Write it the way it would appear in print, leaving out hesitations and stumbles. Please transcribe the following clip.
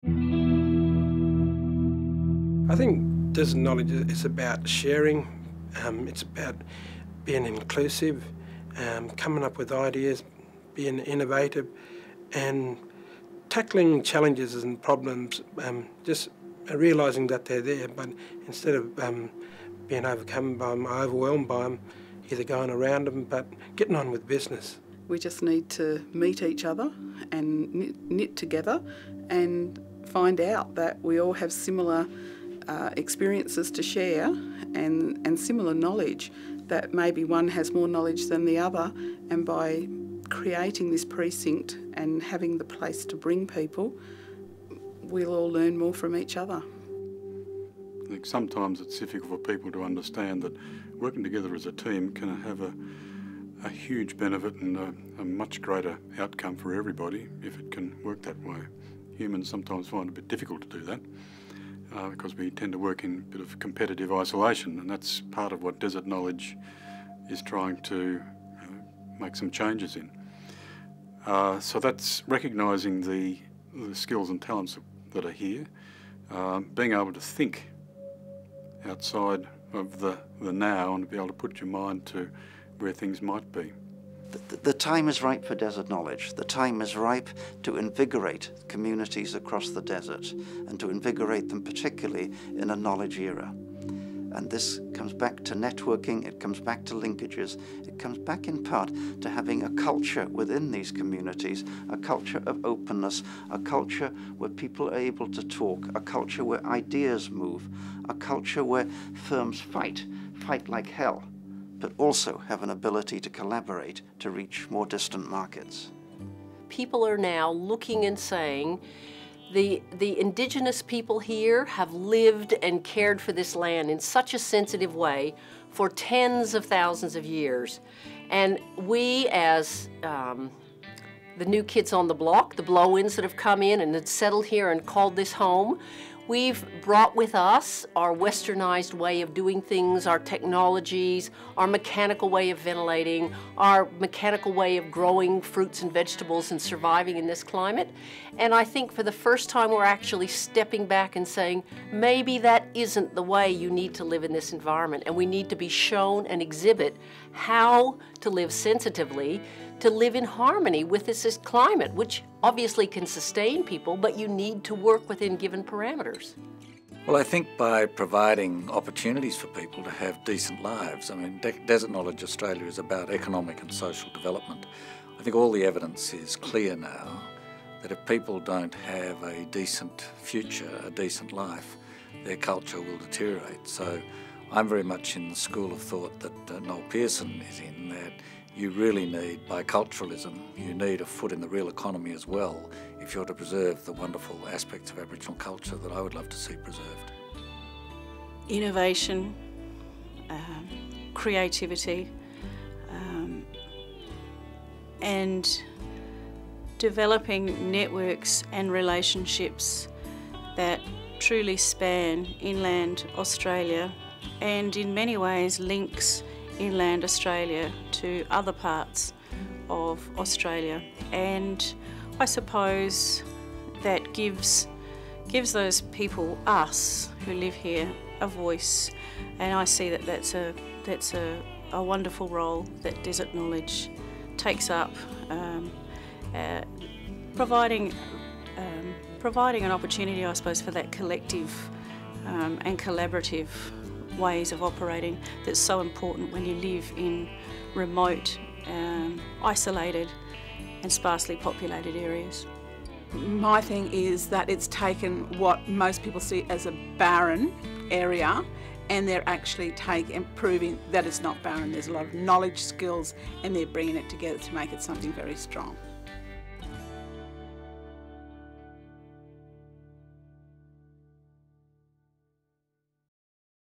I think desert knowledge is about sharing, it's about being inclusive, coming up with ideas, being innovative and tackling challenges and problems, just realising that they're there, but instead of being overcome by them, overwhelmed by them, either going around them, but getting on with business. We just need to meet each other and knit together and find out that we all have similar experiences to share and similar knowledge, that maybe one has more knowledge than the other, and by creating this precinct and having the place to bring people, we'll all learn more from each other. I think sometimes it's difficult for people to understand that working together as a team can have a huge benefit and a much greater outcome for everybody if it can work that way. Humans sometimes find it a bit difficult to do that because we tend to work in a bit of competitive isolation, and that's part of what Desert Knowledge is trying to make some changes in. So that's recognising the skills and talents that are here, being able to think outside of the now and be able to put your mind to where things might be. The time is ripe for desert knowledge. The time is ripe to invigorate communities across the desert and to invigorate them particularly in a knowledge era. And this comes back to networking, it comes back to linkages, it comes back in part to having a culture within these communities, a culture of openness, a culture where people are able to talk, a culture where ideas move, a culture where firms fight like hell, but also have an ability to collaborate to reach more distant markets. People are now looking and saying, the indigenous people here have lived and cared for this land in such a sensitive way for tens of thousands of years. And we, as the new kids on the block, the blow-ins that have come in and had settled here and called this home, we've brought with us our westernized way of doing things, our technologies, our mechanical way of ventilating, our mechanical way of growing fruits and vegetables and surviving in this climate. And I think for the first time we're actually stepping back and saying, maybe that isn't the way you need to live in this environment, and we need to be shown and exhibit how to live sensitively, to live in harmony with this climate, which obviously can sustain people, but you need to work within given parameters. Well, I think by providing opportunities for people to have decent lives, I mean, Desert Knowledge Australia is about economic and social development. I think all the evidence is clear now that if people don't have a decent future, a decent life, their culture will deteriorate. So I'm very much in the school of thought that Noel Pearson is in, that you really need biculturalism. You need a foot in the real economy as well if you're to preserve the wonderful aspects of Aboriginal culture that I would love to see preserved. Innovation, creativity, and developing networks and relationships that truly span inland Australia and in many ways links inland Australia to other parts of Australia. And I suppose that gives those people, us who live here, a voice. And I see that that's a wonderful role that Desert Knowledge takes up, providing an opportunity, I suppose, for that collective and collaborative ways of operating that's so important when you live in remote, isolated and sparsely populated areas. My thing is that it's taken what most people see as a barren area and they're actually proving that it's not barren. There's a lot of knowledge, skills, and they're bringing it together to make it something very strong.